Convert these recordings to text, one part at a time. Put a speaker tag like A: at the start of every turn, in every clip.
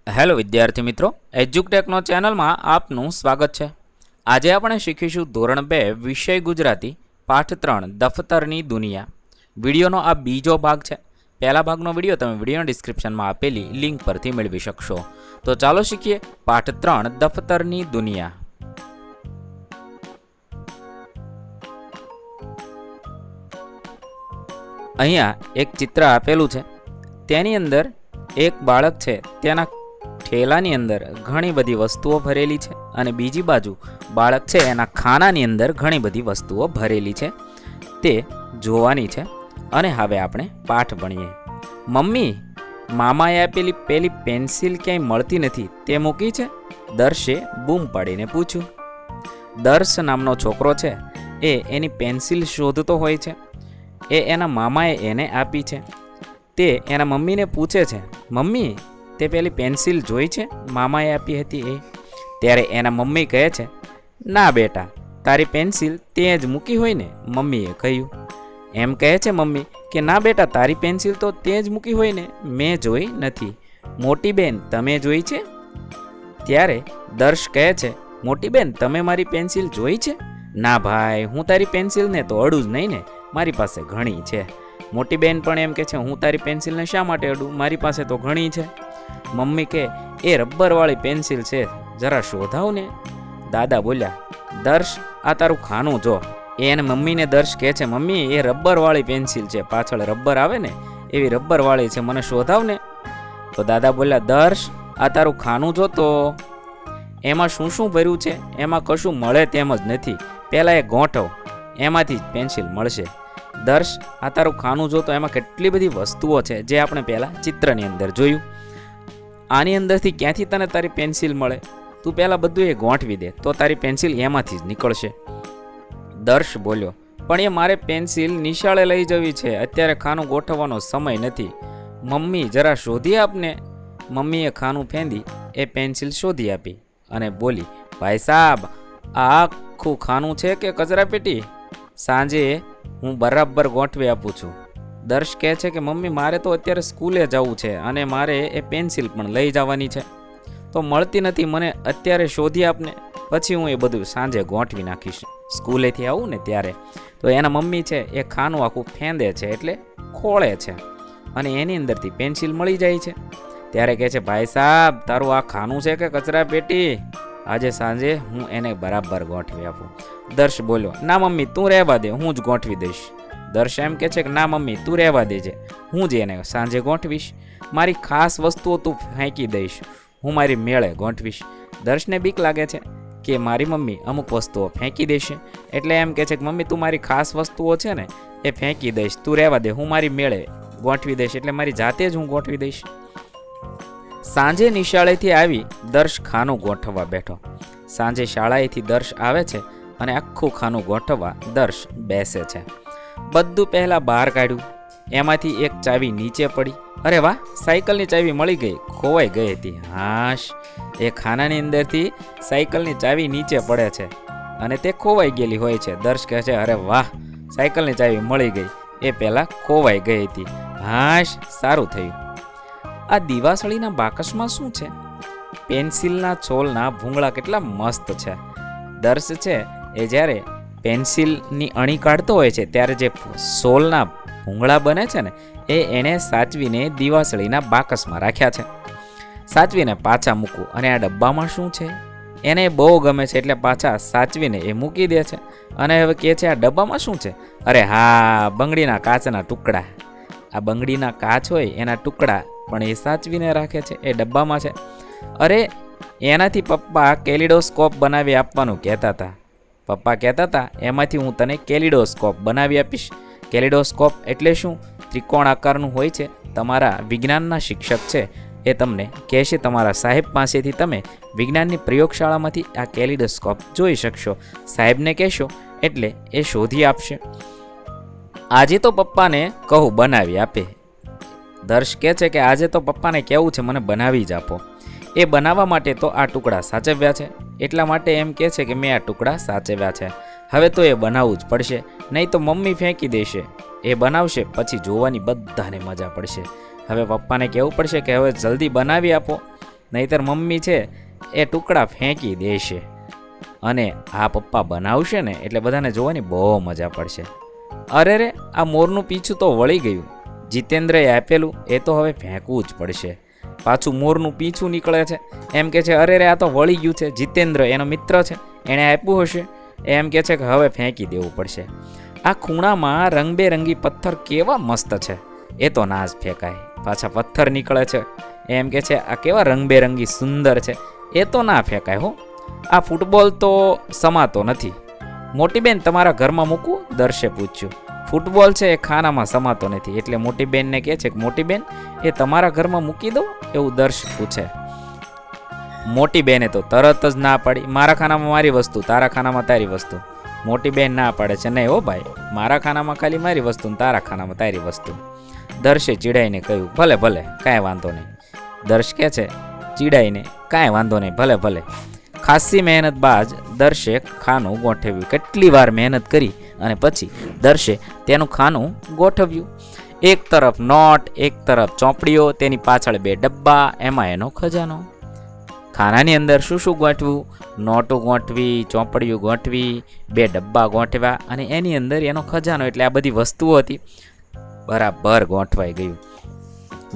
A: Hello વિદ્યાર્થી મિત્રો, એજ્યુકટેકનો ચેનલમાં આપનું સ્વાગત છે। આજે આપણે શીખીશું ધોરણ 2 વિષય ગુજરાતી પાઠ 3 દફતરની દુનિયા। વિડીયોનો આ બીજો ભાગ છે। પહેલા ભાગનો વિડીયો તમે વિડીયોના ડિસ્ક્રિપ્શનમાં આપેલી લિંક પરથી મેળવી શકશો। તો ચાલો શીખીએ પાઠ 3 દફતરની દુનિયા। અહીંયા એક ચિત્ર આપેલું છે, તેની અંદર એક બાળક છે, તેના ठेलानी अंदर घणी बधी वस्तुओं भरेली है और बीजी बाजू बाळक है एना खानानी अंदर घणी बधी वस्तुओं भरेली है ते जोवानी है। अने हवे आपणे पाठ भणीए। मम्मी, मामाए आपेली पेली पेन्सिल क्यांय मळती नथी ते मूकी छे? दर्शे बूम पाडीने पूछ्युं। दर्श नामनो छोकरो छे ए एनी पेन्सिल शोधतो होय छे। ए एना मामाए एने आपी छे। ते एना मम्मीने पूछे छे, मम्मी ते पेली पेन्सिल जोई छे? मामाए आपी हती ए। त्यारे एना मम्मी कहे छे, ना बेटा, तारी पेन्सिल ते ज मूकी होय ने। मम्मीए कह्युं। एम कहे छे मम्मी के ना बेटा, तारी पेन्सिल तो ते ज मूकी होय ने, मैं जोई नथी। मोटी बेन, तमे जोई छे? त्यारे दर्श कहे छे, मोटी बेन, तमे मारी पेन्सिल जोई छे? ना भाई, हूँ तारी पेन्सिल ने तो अडूं ज नहीं ने, मारी पासे घणी छे। मोटी बेन पण एम कहे छे, हूँ तारी पेन्सिल ने शा माटे अडूं, मारी पासे तो घणी छे। मम्मी के ए रबर वाली पेन्सिल छे, जरा शोधाव ने। दादा बोल्या, दर्श, आ तारू खानू जो। एने मम्मी ने दर्श कहे छे, मम्मी ए रबर वाली पेन्सिल छे, पाछळ रबर आवे ने एवी रबर वाली छे, मने शोधाव ने। तो दादा बोल्या, दर्श, आ तारू खानू जो तो। एमां शुं शुं भर्युं छे? एमां कशुं मळे तेम ज नथी, पेला ए गोठव, एमांथी ज पेन्सिल मळशे। दर्श, आ तारू खानू जो तो, एमां કેટલી બધી વસ્તુઓ છે જે આપણે પહેલા ચિત્રની અંદર જોયું। આની અંદરથી ક્યાંથી તને તારી પેન્સિલ મળે? તું પહેલાં બધું એ ગોઠવી દે તો તારી પેન્સિલ એમાંથી જ નીકળશે। દર્શ બોલ્યો, પણ એ મારે પેન્સિલ નિશાળે લઈ જવી છે, અત્યારે ખાનું ગોઠવવાનો સમય નથી। મમ્મી, જરા શોધી આપને। મમ્મીએ ખાનું ફેંદી એ પેન્સિલ શોધી આપી અને બોલી, ભાઈ સાહેબ, આ આખું ખાનું છે કે કચરાપેટી? સાંજે હું બરાબર ગોઠવી આપું છું। દર્શ કહે છે કે મમ્મી, મારે તો અત્યારે સ્કૂલે જવું છે અને મારે એ પેન્સિલ પણ લઈ જવાની છે, તો મળતી નથી, મને અત્યારે શોધી આપને, પછી હું એ બધું સાંજે ગોઠવી નાખીશ સ્કૂલેથી આવું ને ત્યારે। તો એના મમ્મી છે એ ખાનું આખું ફેંદે છે, એટલે ખોળે છે અને એની અંદરથી પેન્સિલ મળી જાય છે। ત્યારે કહે છે, ભાઈ સાહેબ, તારું આ ખાનું છે કે કચરા પેટી? આજે સાંજે હું એને બરાબર ગોઠવી આપું। દર્શ બોલ્યો, ના મમ્મી, તું રહેવા દે, હું જ ગોઠવી દઈશ। દર્શ એમ કહે છે કે ના મમ્મી, તું રહેવા દેજે, હું જ એને સાંજે ગોઠવીશ। મારી ખાસ વસ્તુઓ તું ફેંકી દઈશ, હું મારી મેળે ગોઠવીશ। દર્શને બીક લાગે છે કે મારી મમ્મી અમુક વસ્તુઓ ફેંકી દેશે, એટલે એમ કહે છે કે મમ્મી, તું મારી ખાસ વસ્તુઓ છે ને એ ફેંકી દઈશ, તું રહેવા દે, હું મારી મેળે ગોઠવી દઈશ, એટલે મારી જાતે જ હું ગોઠવી દઈશ। સાંજે નિશાળેથી આવી દર્શ ખાનું ગોઠવવા બેઠો। સાંજે શાળાએથી દર્શ આવે છે અને આખું ખાનું ગોઠવવા દર્શ બેસે છે। બધું પહેલાં બહાર કાઢ્યું, એમાંથી એક ચાવી નીચે પડી। અરે વાહ, સાયકલની ચાવી મળી ગઈ, ખોવાઈ ગઈ હતી। હાશ, એ ખાનાની અંદરથી સાયકલની ચાવી નીચે પડે છે અને તે ખોવાઈ ગયેલી હોય છે। દર્શ કહે છે, અરે વાહ, સાયકલની ચાવી મળી ગઈ, એ પહેલાં ખોવાઈ ગઈ હતી। હાશ, સારું થયું। આ દિવાસળીના બાકસમાં શું છે? પેન્સિલના છોલના ભૂંગળા કેટલા મસ્ત છે। દર્શ છે એ જ્યારે પેન્સિલની અણી કાઢતો હોય છે ત્યારે જે સોલના ભૂંગળા બને છે ને એ એણે સાચવીને દિવાસળીના બાકસમાં રાખ્યા છે। સાચવીને પાછા મૂકવું। અને આ ડબ્બામાં શું છે? એને બહુ ગમે છે એટલે પાછા સાચવીને એ મૂકી દે છે। અને હવે કહે છે, આ ડબ્બામાં શું છે? અરે હા, બંગડીના કાચના ટુકડા। આ બંગડીના કાચ હોય એના ટુકડા પણ એ સાચવીને રાખે છે, એ ડબ્બામાં છે। અરે, એનાથી પપ્પા કેલિડોસ્કોપ બનાવી આપવાનું કહેતા હતા। પપ્પા કહેતા હતા એમાંથી હું તને કેલિડોસ્કોપ બનાવી આપીશ। કેલિડોસ્કોપ એટલે શું? ત્રિકોણ આકારનું હોય છે। તમારા વિજ્ઞાનના શિક્ષક છે એ તમને કહેશે, તમારા સાહેબ પાસેથી તમે વિજ્ઞાનની પ્રયોગશાળામાંથી આ કેલિડોસ્કોપ જોઈ શકશો। સાહેબને કહેશો એટલે એ શોધી આપશે। આજે તો પપ્પાને કહું બનાવી આપે। દર્શ કહે છે કે આજે તો પપ્પાને કહેવું છે મને બનાવી જ આપો। એ બનાવવા માટે તો આ ટુકડા સાચવ્યા છે, એટલા માટે એમ કહે છે કે મેં આ ટુકડા સાચવ્યા છે, હવે તો એ બનાવવું જ પડશે, નહીં તો મમ્મી ફેંકી દેશે। એ બનાવશે પછી જોવાની બધાને મજા પડશે। હવે પપ્પાને કહેવું પડશે કે હવે જલ્દી બનાવી આપો, નહીતર મમ્મી છે એ ટુકડા ફેંકી દેશે. અને આ પપ્પા બનાવશે ને એટલે બધાને જોવાની બહુ મજા પડશે. અરે રે, આ મોરનું પીછું તો વળી ગયું. જીતેન્દ્રએ આપેલું એ તો હવે ફેંકવું જ પડશે. પાછું મોરનું પીછું નીકળે છે. એમ કે છે અરે રે, આ તો વળી ગયું છે. જીતેન્દ્ર એનો મિત્ર છે, એણે આપ્યું હશે. એમ કે છે કે હવે ફેંકી દેવું પડશે. આ ખૂણામાં રંગબેરંગી પથ્થર કેવા મસ્ત છે, એ તો ના જ ફેંકાય. પાછા પથ્થર નીકળે છે. એમ કે છે આ કેવા રંગબેરંગી સુંદર છે, એ તો ના ફેંકાય હો. આ ફૂટબોલ તો સમાતો નથી. મોટી બેન, તમારા ઘરમાં મૂકવું? દર્શે પૂછ્યું. ફૂટબોલ છે એ ખાનામાં સમાતો નથી. એટલે મોટી બેનને કહે છે કે મોટી બેન, એ તમારા ઘરમાં મૂકી દો? એવું દર્શ પૂછે. મોટી બેને તો તરત જ ના પાડી. મારા ખાનામાં મારી વસ્તુ, તારા ખાનામાં તારી વસ્તુ. મોટી બેન ના પાડે છે, નહીં હો ભાઈ, મારા ખાનામાં ખાલી મારી વસ્તુ ને તારા ખાનામાં તારી વસ્તુ. દર્શે ચીડાઈને કહ્યું ભલે ભલે, કાંઈ વાંધો નહીં. દર્શ કહે છે ચીડાઈને, કાંઈ વાંધો નહીં, ભલે ભલે. ખાસી મહેનત બાદ દર્શે ખાનું ગોઠવ્યું. કેટલી વાર મહેનત કરી અને પછી દર્શે તેનું ખાનું ગોઠવ્યું. એક તરફ નોટ, એક તરફ ચોપડીઓ, તેની પાછળ 2 ડબ્બા, એમાં એનો ખજાનો. ખાનાની અંદર શું શું ગોઠવું? નોટો ગોઠવી, ચોપડીઓ ગોઠવી, 2 ડબ્બા ગોઠવ્યા અને એની અંદર એનો ખજાનો. એટલે આ બધી વસ્તુઓ હતી, બરાબર ગોઠવાઈ ગયું.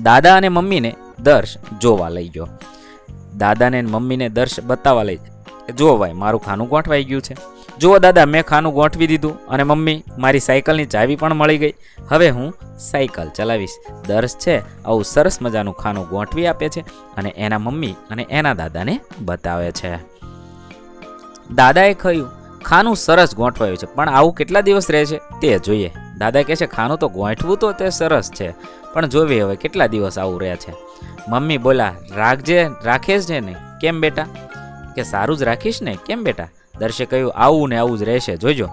A: દાદા અને મમ્મીને દર્શ જોવા લઈ ગયો. દાદાને મમ્મીને દર્શ બતાવવા લઈ, જુઓ ભાઈ, મારું ખાનું ગોઠવાઈ ગયું છે. જુઓ દાદા, મેં ખાનું ગોઠવી દીધું. અને મમ્મી, મારી સાયકલની ચાવી પણ મળી ગઈ. હવે હું સાયકલ ચલાવીશ. દર્શ છે આવું સરસ મજાનું ખાનું ગોઠવી આપે છે અને એના મમ્મી અને એના દાદાને બતાવે છે. દાદાએ કહ્યું ખાનું સરસ ગોઠવાયું છે, પણ આવું કેટલા દિવસ રહે છે તે જોઈએ. દાદા કહે છે ખાનું તો ગોઠવું તો તે સરસ છે, પણ જોઈએ હવે કેટલા દિવસ આવું રહે છે. મમ્મી બોલા રાખે છે ને? કેમ બેટા? કે સારું જ રાખીશ ને, કેમ બેટા? દર્શે કહ્યું આવું ને આવું જ રહેશે, જોજો.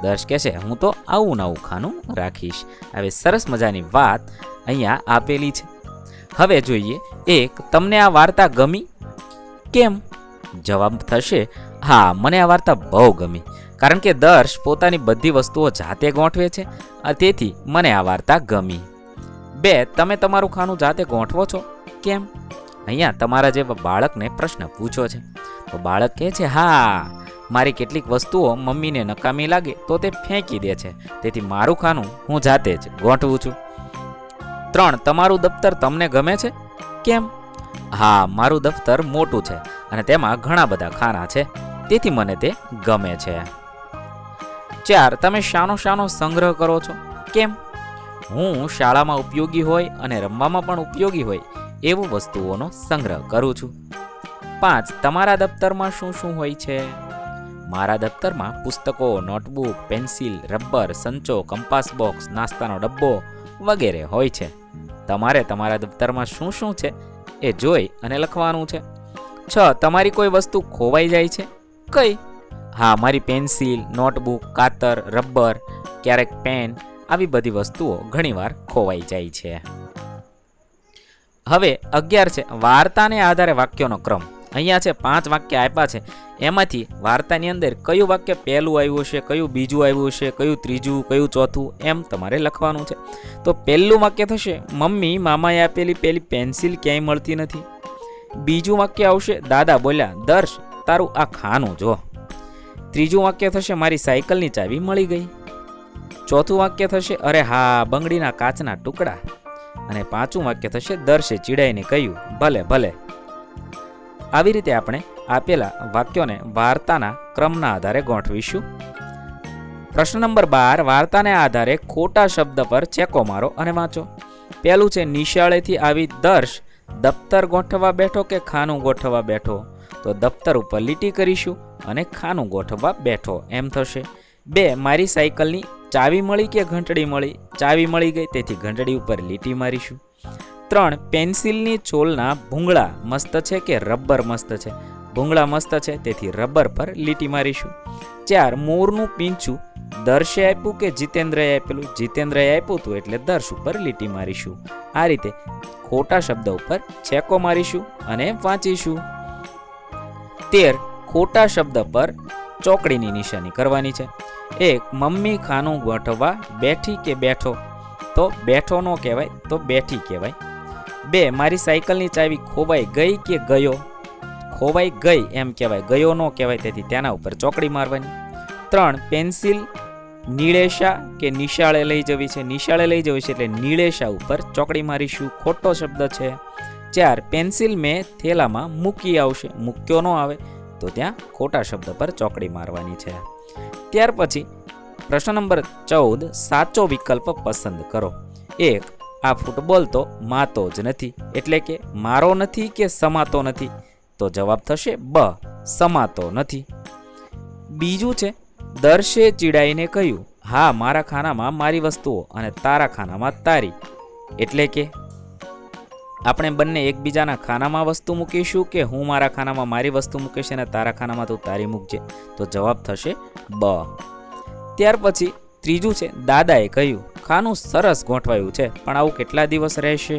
A: દર્શ કહે છે હું તો આવું ને આવું ખાનું રાખીશ. હવે સરસ મજાની વાત અહીંયા આપેલી છે. હવે જોઈએ એક, તમને આ વાર્તા ગમી? કેમ? જવાબ થશે હા, મને આ વાર્તા બહુ ગમી. કારણ કે દર્શ પોતાની બધી વસ્તુઓ જાતે ગોઠવે છે, તેથી મને આ વાર્તા ગમી. 2, તમે તમારું ખાનું જાતે ગોઠવો છો? કેમ? અહીંયા તમારા જેવા બાળકને પ્રશ્ન પૂછો છે. તો બાળક કહે છે હા, મારી કેટલીક વસ્તુઓ મમ્મીને નકામી લાગે તો તે ફેંકી દે છે, તેથી મારું ખાનું હું જાતે જ ગોઠવું છું. 3, તમારું દફતર તમને ગમે છે? કેમ? હા, મારું દફતર મોટું છે અને તેમાં ઘણા બધા ખાના છે, તેથી મને તે ગમે છે. 4, તમે શાનો સંગ્રહ કરો છો? કેમ? હું શાળામાં ઉપયોગી હોય અને રમવામાં પણ ઉપયોગી હોય એવું વસ્તુઓનો સંગ્રહ કરું છું. 5, તમારા દફતરમાં શું શું હોય છે? મારા દફતરમાં પુસ્તકો, નોટબુક, પેન્સિલ, રબર, સંચો, કંપાસ બોક્સ, નાસ્તાનો ડબ્બો વગેરે હોય છે. તમારે તમારા દફતરમાં શું શું છે એ જોઈ અને લખવાનું છે. 6, તમારી કોઈ વસ્તુ ખોવાઈ જાય છે? કઈ? હા, મારી પેન્સિલ, નોટબુક, કાતર, રબર, ક્યારેક પેન, આવી બધી વસ્તુઓ ઘણીવાર ખોવાઈ જાય છે. હવે 11 છે વાર્તાને આધારે વાક્યોનો ક્રમ. અહીંયા છે 5 વાક્ય આપ્યા છે, એમાંથી વાર્તાની અંદર કયું વાક્ય પહેલું આવ્યું હશે, કયું બીજું આવ્યું હશે, કયું ત્રીજું, કયું ચોથું, એમ તમારે લખવાનું છે. તો પહેલું વાક્ય થશે મમ્મી, મામાએ આપેલી પેલી પેન્સિલ ક્યાંય મળતી નથી. બીજું વાક્ય આવશે દાદા બોલ્યા દર્શ, તારું આ ખાનું જો. ત્રીજું વાક્ય થશે મારી સાયકલની ચાવી મળી ગઈ. ચોથું વાક્ય થશે અરે હા, બંગડીના કાચના ટુકડા. અને 5મું વાક્ય થશે દર્શે ચીડાઈને કહ્યું ભલે ભલે. આવી રીતે આપણે આપેલા વાક્યોને વાર્તાના ક્રમના આધારે ગોઠવીશું. પ્રશ્ન નંબર 12, વાર્તાને આધારે ખોટા શબ્દ પર ચેકો મારો અને વાંચો. પહેલું છે નિશાળેથી આવી દર્શ દફતર ગોઠવવા બેઠો કે ખાનું ગોઠવવા બેઠો? તો દફતર ઉપર લીટી કરીશું અને ખાનું ગોઠવવા બેઠો એમ થશે. 2, મારી સાયકલની ચાવી મળી કે ઘંટડી મળી? ચાવી મળી ગઈ, તેથી ઘંટડી ઉપર લીટી મારીશું. 3, પેન્સિલની ચોલના ભૂંગળા મસ્ત છે કે રબર મસ્ત છે? ભૂંગળા મસ્ત છે, તેથી રબર પર લીટી મારીશું. 4, મોરનું પીંછું દર્શે આપ્યું કે જીતેન્દ્રએ આપેલું? જીતેન્દ્રએ આપ્યું હતું, એટલે દર્શ ઉપર લીટી મારીશું. આ રીતે ખોટા શબ્દ ઉપર છેકો મારીશું અને વાંચીશું. 13, ખોટા શબ્દ પર ચોકડીની નિશાની કરવાની છે. 1, મમ્મી ખાનું ગોઠવવા બેઠી કે બેઠો? તો બેઠો નો કહેવાય, તો બેઠી કહેવાય. 2 મારી સાયકલની ચાવી ખોવાઈ ગઈ કે ગયો? ખોવાઈ ગઈ એમ કહેવાય, ગયો ન કહેવાય, તેથી તેના ઉપર ચોકડી મારવાની. 3 પેન્સિલ નીળેશા કે નિશાળે લઈ જવી છે? નિશાળે લઈ જવી છે એટલે નીળેશા ઉપર ચોકડી મારીશું, ખોટો શબ્દ છે. 4 પેન્સિલ મેં થેલામાં મૂકી આવશે, મૂક્યો ન આવે તો ત્યાં ખોટા શબ્દ પર ચોકડી મારવાની છે. ત્યાર પછી પ્રશ્ન નંબર 14, સાચો વિકલ્પ પસંદ કરો. 1 આ ફૂટબોલ તો માતો જ નથી, એટલે કે મારો નથી કે સમાતો નથી, તો જવાબ થશે બ, સમાતો નથી. બીજું છે, દર્શે ચીડાઈને કહ્યું, હા મારા ખાનામાં મારી વસ્તુઓ અને તારા ખાનામાં તારી, એટલે કે આપણે બંને એકબીજાના ખાનામાં વસ્તુ મૂકીશું કે હું મારા ખાનામાં મારી વસ્તુ મૂકીશ અને તારા ખાનામાં તું તારી મૂકજે, તો જવાબ થશે બ. ત્યાર પછી ત્રીજું છે, દાદાએ કહ્યું, ખાનું સરસ ગોઠવાયું છે પણ આવું કેટલા દિવસ રહેશે?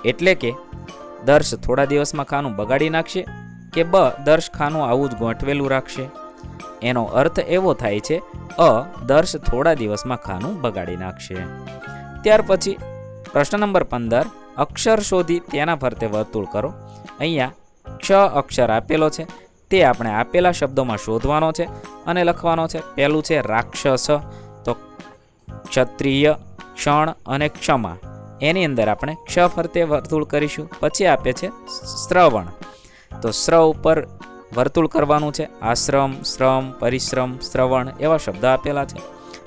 A: એટલે કે દર્શ થોડા દિવસમાં ખાનું બગાડી નાખશે કે બ, દર્શ ખાનું આવું જ ગોઠવેલું રાખશે? એનો અર્થ એવો થાય છે અ, દર્શ થોડા દિવસમાં ખાનું બગાડી નાખશે. ત્યાર પછી પ્રશ્ન નંબર 15, અક્ષર શોધી તેના ફરતે વર્તુળ કરો. અહીંયા ક્ષ અક્ષર આપેલો છે, તે આપણે આપેલા શબ્દોમાં શોધવાનો છે અને લખવાનો છે. પહેલું છે રાક્ષસ, તો ક્ષત્રિય, ક્ષણ અને ક્ષમા, એની અંદર આપણે ક્ષ ફરતે વર્તુળ કરીશું. પછી આપે છે શ્રવણ, તો શ્ર ઉપર વર્તુળ કરવાનું છે. આશ્રમ, શ્રમ, પરિશ્રમ, શ્રવણ એવા શબ્દ આપેલા છે.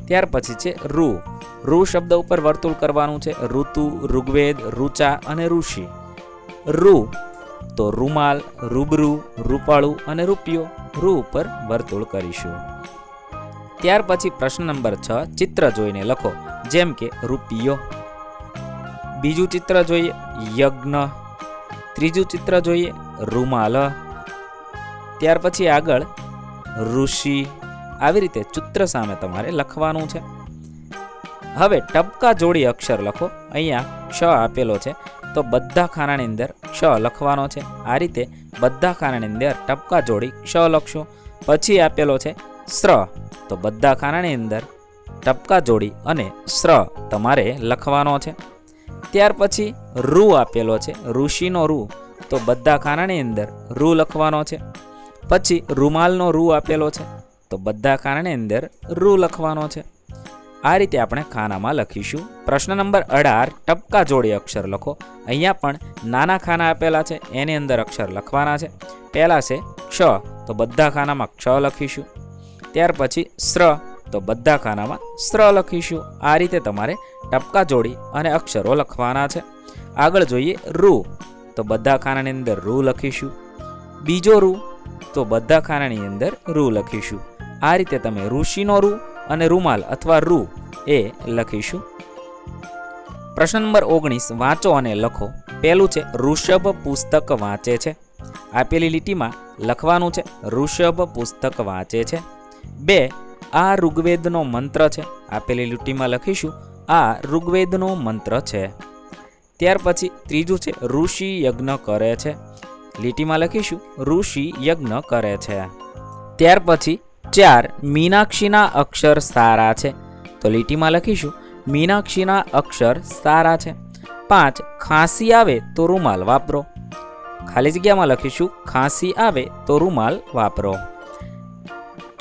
A: ત્યાર પછી છે રૂ, રૂ શબ્દ ઉપર વર્તુળ કરવાનું છે. ઋતુ, ઋગ્વેદ, ઋચા અને ઋષિ. રૂ તો રૂમાલ, રૂબરૂ, રૂપાળું અને રૂપિયો, રૂ ઉપર વર્તુળ કરીશું. ત્યાર પછી પ્રશ્ન નંબર 6, ચિત્ર જોઈને લખો, જેમ કે રૂપિયો. બીજું ચિત્ર જોઈએ યજ્ઞ, ત્રીજું ચિત્ર જોઈએ રૂમાલ, ત્યાર પછી આગળ ઋષિ. આવી રીતે ચિત્ર સામે તમારે લખવાનું છે. હવે ટપકા જોડી અક્ષર લખો. અહીંયા ક્ષ આપેલો છે, તો બધા ખાનાની અંદર ક્ષ લખવાનો છે. આ રીતે બધા ખાનાની અંદર ટપકા જોડી ક્ષ લખશો. પછી આપેલો છે શ્ર, તો બધા ખાનાની અંદર ટપકા જોડી અને શ્ર તમારે લખવાનો છે. ત્યાર પછી રૂ આપેલો છે, ઋષિનો રૂ, તો બધા ખાનાની અંદર રૂ લખવાનો છે. પછી રૂમાલનો રૂ આપેલો છે, તો બધા ખાનાની અંદર રૂ લખવાનો છે. આ રીતે આપણે ખાનામાં લખીશું. પ્રશ્ન નંબર 18, ટપકા જોડી અક્ષર લખો. અહીંયા પણ નાના ખાના આપેલા છે, એની અંદર અક્ષર લખવાના છે. પહેલા છે ક્ષ, તો બધા ખાનામાં ક્ષ લખીશું. ત્યાર પછી શ્ર, તો બધા ખાનામાં શ્ર લખીશું. આ રીતે તમારે ટપકા જોડી અને અક્ષરો લખવાના છે. આગળ જોઈએ રૂ, તો બધા ખાનાની અંદર રૂ લખીશું. બીજો રૂ, તો બધા ખાનાની અંદર રૂ લખીશું. આ રીતે તમે ઋષિનો રૂ અને રૂમાલ અથવા રૂ એ લખીશું. પ્રશ્ન નંબર 19, વાંચો અને લખો. પહેલું છે ઋષભ પુસ્તક વાંચે છે. આપેલી લીટીમાં લખવાનું છે ઋષભ પુસ્તક વાંચે છે. 2 આ ઋગ્વેદનો મંત્ર છે. આપેલી લીટીમાં લખીશું આ ઋગ્વેદનો મંત્ર છે. ત્યાર પછી ત્રીજું છે ઋષિ યજ્ઞ કરે છે. લીટીમાં લખીશું ઋષિ યજ્ઞ કરે છે. ત્યાર પછી 4 મીનાક્ષીના અક્ષર સારા છે. તો લીટીમાં લખીશું મીનાક્ષીના અક્ષર સારા છે. 5 ખાંસી આવે તો રૂમાલ વાપરો. ખાલી જગ્યામાં લખીશું ખાંસી આવે તો રૂમાલ વાપરો.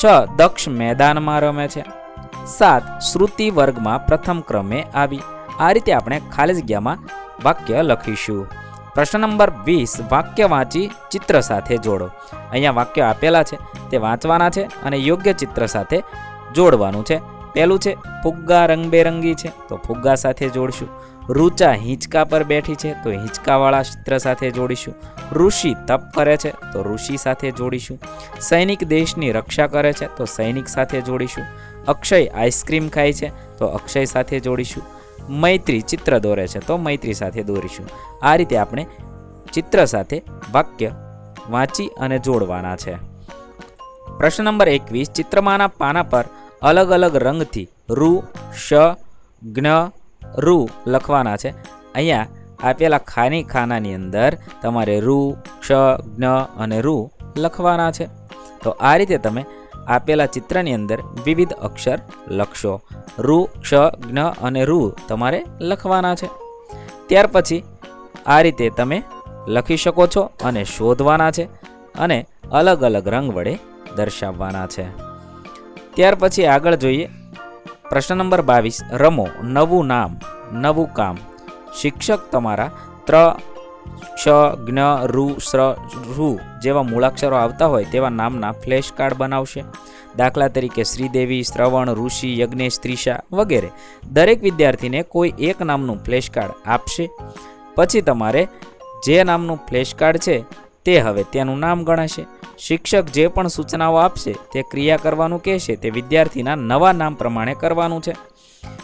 A: 6 દક્ષ મેદાનમાં રમે છે. 7 શ્રુતિ વર્ગમાં પ્રથમ ક્રમે આવી. આ રીતે આપણે ખાલી જગ્યામાં વાક્ય લખીશું. પ્રશ્ન નંબર 20, વાક્ય વાંચી ચિત્ર સાથે જોડો. અહીંયા વાક્ય આપેલા છે, તે વાંચવાના છે અને યોગ્ય ચિત્ર સાથે જોડવાનું છે. પહેલું છે ફુગ્ગા રંગબેરંગી છે, તો ફુગ્ગા સાથે જોડીશું. ઋચા હિંચકા પર બેઠી છે, તો હિંચકાવાળા ચિત્ર સાથે જોડીશું. ઋષિ તપ કરે છે, તો ઋષિ સાથે જોડીશું. સૈનિક દેશની રક્ષા કરે છે, તો સૈનિક સાથે જોડીશું. અક્ષય આઈસ્ક્રીમ ખાય છે, તો અક્ષય સાથે જોડીશું. મૈત્રી ચિત્ર દોરે છે, તો મૈત્રી સાથે દોરીશું. આ રીતે આપણે ચિત્ર સાથે વાક્ય વાંચી અને જોડવાના છે. પ્રશ્ન નંબર 21, ચિત્રમાંના પાના પર અલગ અલગ રંગથી રૂ, શ, જ્ઞ, રૂ લખવાના છે. અહીંયા આપેલા ખાનાની અંદર તમારે રૂ, ક્ષ, જ્ઞ અને રૂ લખવાના છે. તો આ રીતે તમે આપેલા ચિત્રની અંદર વિવિધ અક્ષર લખશો. રૂ, ક્ષ, જ્ઞ અને રૂ તમારે લખવાના છે. ત્યાર પછી આ રીતે તમે લખી શકો છો અને શોધવાના છે અને અલગ અલગ રંગ વડે દર્શાવવાના છે. ત્યાર પછી આગળ જોઈએ પ્રશ્ન નંબર 22. રમો. નવું નામ, નવું કામ. શિક્ષક તમારા ક્ષ, જ્ઞ, રૂ, શ્ર, રૂ જેવા મૂળાક્ષરો આવતા હોય તેવા નામના ફ્લેશ કાર્ડ બનાવશે. દાખલા તરીકે શ્રીદેવી, શ્રવણ, ઋષિ, યજ્ઞેશ, ત્રિષા વગેરે. દરેક વિદ્યાર્થીને કોઈ એક નામનું ફ્લેશ કાર્ડ આપશે. પછી તમારે જે નામનું ફ્લેશ કાર્ડ છે તે હવે તેનું નામ ગણાશે. શિક્ષક જે પણ સૂચનાઓ આપશે તે ક્રિયા કરવાનું કહેશે તે વિદ્યાર્થીના નવા નામ પ્રમાણે કરવાનું છે.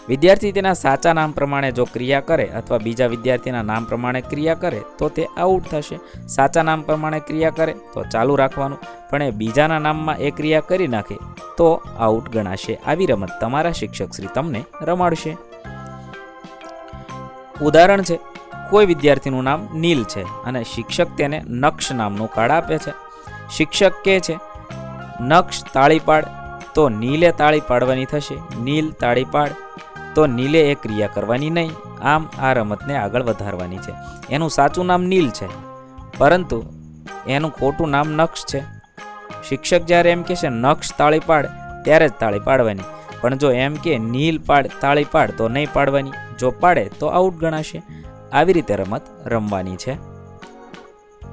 A: વિદ્યાર્થી તેના સાચા નામ પ્રમાણે જો ક્રિયા કરે અથવા બીજા વિદ્યાર્થીના નામ પ્રમાણે ક્રિયા કરે તો તે આઉટ થશે. સાચા નામ પ્રમાણે ક્રિયા કરે તો ચાલુ રાખવાનું, પણ એ બીજાના નામમાં એ ક્રિયા કરી નાખે તો આઉટ ગણાશે. આવી રમત તમારા શિક્ષક શ્રી તમને રમાડશે. ઉદાહરણ છે, કોઈ વિદ્યાર્થીનું નામ નીલ છે અને શિક્ષક તેને નક્ષ નામનું કાર્ડ આપે છે. શિક્ષક કહે છે નક્ષ તાળી પાડ, તો નીલે તાળી પાડવાની થશે. નીલ તાળી પાડ, તો નીલે એ ક્રિયા કરવાની નહીં. આમ આ રમતને આગળ વધારવાની છે. એનું સાચું નામ નીલ છે પરંતુ એનું ખોટું નામ નક્ષ છે. શિક્ષક જ્યારે એમ કહે છે નક્ષ તાળી પાડ ત્યારે જ તાળી પાડવાની, પણ જો એમ કે નીલ પાડ તાળી પાડ તો નહીં પાડવાની. જો પાડે તો આઉટ ગણાશે. આવી રીતે રમત રમવાની છે.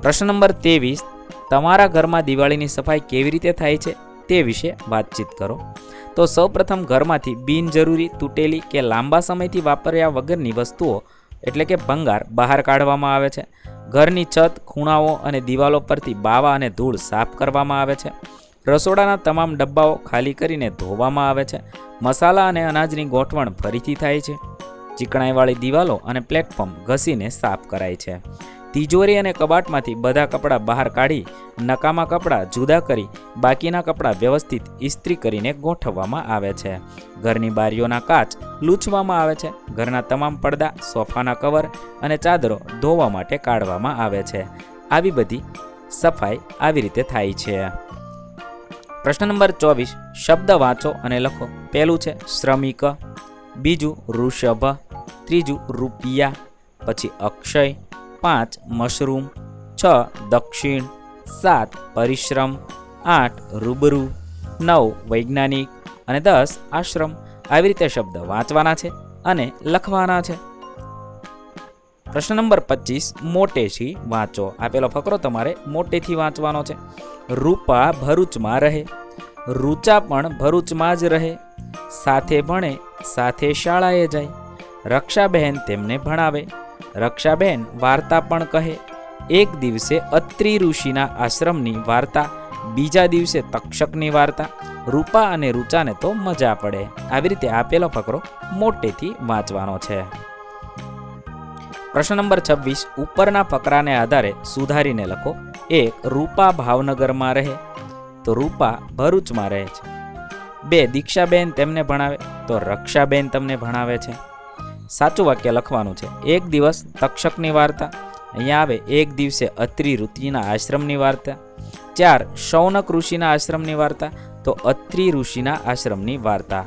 A: પ્રશ્ન નંબર 23. તમારા ઘરમાં દિવાળીની સફાઈ કેવી રીતે થાય છે તે વિશે વાતચીત કરો. તો સૌપ્રથમ ઘરમાંથી બિનજરૂરી, તૂટેલી કે લાંબા સમયથી વાપર્યા વગરની વસ્તુઓ એટલે કે ભંગાર બહાર કાઢવામાં આવે છે. ઘરની છત, ખૂણાઓ અને દિવાલો પરથી બાવા અને ધૂળ સાફ કરવામાં આવે છે. રસોડાના તમામ ડબ્બાઓ ખાલી કરીને ધોવામાં આવે છે. મસાલા અને અનાજની ગોઠવણ ફરીથી થાય છે. ચીકણાઈવાળી દિવાલો અને પ્લેટફોર્મ ઘસીને સાફ કરાય છે. તિજોરી અને કબાટમાંથી બધા કપડાં બહાર કાઢી નકામા કપડાં જુદા કરી બાકીના કપડાં વ્યવસ્થિત ઇસ્ત્રી કરીને ગોઠવવામાં આવે છે. ઘરની બારીઓના કાચ લૂછવામાં આવે છે. ઘરના તમામ પડદા, સોફાના કવર અને ચાદરો ધોવા માટે કાઢવામાં આવે છે. આવી બધી સફાઈ આવી રીતે થાય છે. પ્રશ્ન નંબર 24. શબ્દ વાંચો અને લખો. પહેલું છે શ્રમિક, બીજું વૃષભ, ત્રીજું રૂપિયા, પછી અક્ષય, 5 મશરૂમ, 6 દક્ષિણ, 7 પરિશ્રમ, 8 રૂબરૂ, 9 વૈજ્ઞાનિક અને 10 આશ્રમ. આવી રીતે શબ્દ વાંચવાના છે અને લખવાના છે. પ્રશ્ન નંબર 25. મોટેથી વાંચો. આપેલો ફકરો તમારે મોટેથી વાંચવાનો છે. રૂપા ભરૂચમાં રહે, રૂચા પણ ભરૂચમાં જ રહે. સાથે ભણે, સાથે શાળાએ જાય. રક્ષાબહેન તેમને ભણાવે. રક્ષાબહેન વાર્તા પણ કહે. એક દિવસે અત્રિ ઋષિના આશ્રમની વાર્તા, બીજા દિવસે તક્ષકની વાર્તા. રૂપા અને રૂચાને તો મજા પડે. આવી રીતે આપેલો ફકરો મોટેથી વાંચવાનો છે. પ્રશ્ન નંબર 26. ઉપરના ફકરાને આધારે સુધારીને લખો. 1. રૂપા ભાવનગરમાં રહે, તો રૂપા ભરૂચમાં રહે છે. 2. દીક્ષાબેન તેમને ભણાવે, તો રક્ષાબેન તમને ભણાવે છે. સાચું વાક્ય લખવાનું છે. એક દિવસ તક્ષકની વાર્તા, અહીંયા આવે એક દિવસે અત્રિ ઋષિના આશ્રમની વાર્તા. 4. શૌનક ઋષિના આશ્રમની વાર્તા, તો અત્રિ ઋષિના આશ્રમની વાર્તા.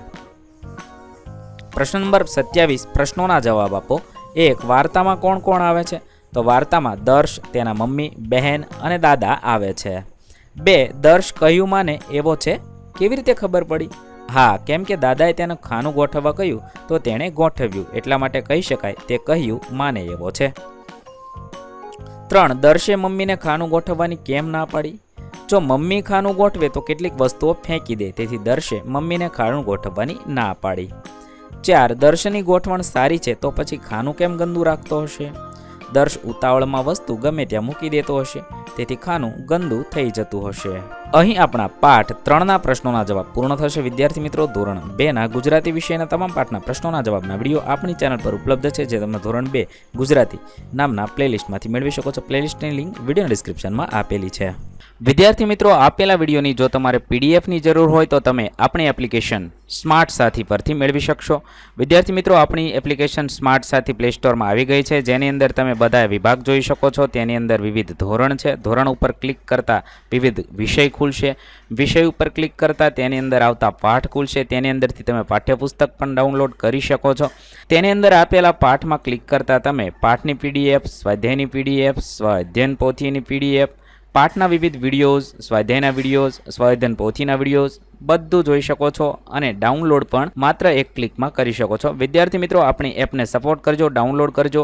A: પ્રશ્ન નંબર 27. પ્રશ્નોના જવાબ આપો. 1. વાર્તામાં કોણ કોણ આવે છે, તો વાર્તામાં દર્શ, તેના મમ્મી, બહેન અને દાદા આવે છે. 2. દર્શ કહ્યું માને એવો છે, કેવી રીતે ખબર પડી? હા, કેમ કે દાદાએ તેને ખાનું ગોઠવવા કહ્યું તો તેણે ગોઠવ્યું, એટલા માટે કહી શકાય તે કહ્યું માને એવો છે. 3. દર્શે મમ્મીને ખાનું ગોઠવવાની કેમ ના પાડી? જો મમ્મી ખાનું ગોઠવે તો કેટલીક વસ્તુઓ ફેંકી દે, તેથી દર્શે મમ્મીને ખાનું ગોઠવવાની ના પાડી. 4. દર્શની ગોઠવણ સારી છે તો પછી ખાનું કેમ ગંદુ રાખતો હશે? દર્શ ઉતાવળમાં વસ્તુ ગમે ત્યાં મૂકી દેતો હશે, તેથી ખાનું ગંદુ થઈ જતું હશે. અહીં આપણા પાઠ 3ના પ્રશ્નોના જવાબ પૂર્ણ થશે. વિદ્યાર્થી મિત્રો, ધોરણ 2ના ગુજરાતી વિષયના તમામ પાઠના પ્રશ્નોના જવાબના વિડીયો આપણી ચેનલ પર ઉપલબ્ધ છે, જે તમે ધોરણ 2 ગુજરાતી નામના પ્લેલિસ્ટમાંથી મેળવી શકો છો. પ્લેલિસ્ટની લિંક વિડીયોના ડિસ્ક્રિપ્શનમાં આપેલી છે. વિદ્યાર્થી મિત્રો, આપેલા વિડીયોની જો તમારે પીડીએફની જરૂર હોય તો તમે આપણી એપ્લિકેશન સ્માર્ટ સાથી પરથી મેળવી શકશો. વિદ્યાર્થી મિત્રો, આપણી એપ્લિકેશન સ્માર્ટ સાથી પ્લે સ્ટોરમાં આવી ગઈ છે, જેની અંદર તમે બધા વિભાગ જોઈ શકો છો. તેની અંદર વિવિધ ધોરણ છે. ધોરણ ઉપર ક્લિક કરતાં વિવિધ વિષય ખુલશે. વિષય ઉપર ક્લિક કરતાં તેની અંદર આવતા પાઠ ખુલશે. તેની અંદરથી તમે પાઠ્યપુસ્તક પણ ડાઉનલોડ કરી શકો છો. તેની અંદર આપેલા પાઠમાં ક્લિક કરતાં તમે પાઠની પીડીએફ, સ્વાધ્યાયની પીડીએફ, સ્વાધ્યાયન પોથીની પીડીએફ, પાઠના વિવિધ વિડીયોઝ, સ્વાધ્યાયના વિડીયોઝ, સ્વાધ્યાયન પોથીના વિડીયોઝ બધું જોઈ શકો છો અને ડાઉનલોડ પણ માત્ર એક ક્લિકમાં કરી શકો છો. વિદ્યાર્થી મિત્રો, આપણી એપને સપોર્ટ કરજો, ડાઉનલોડ કરજો.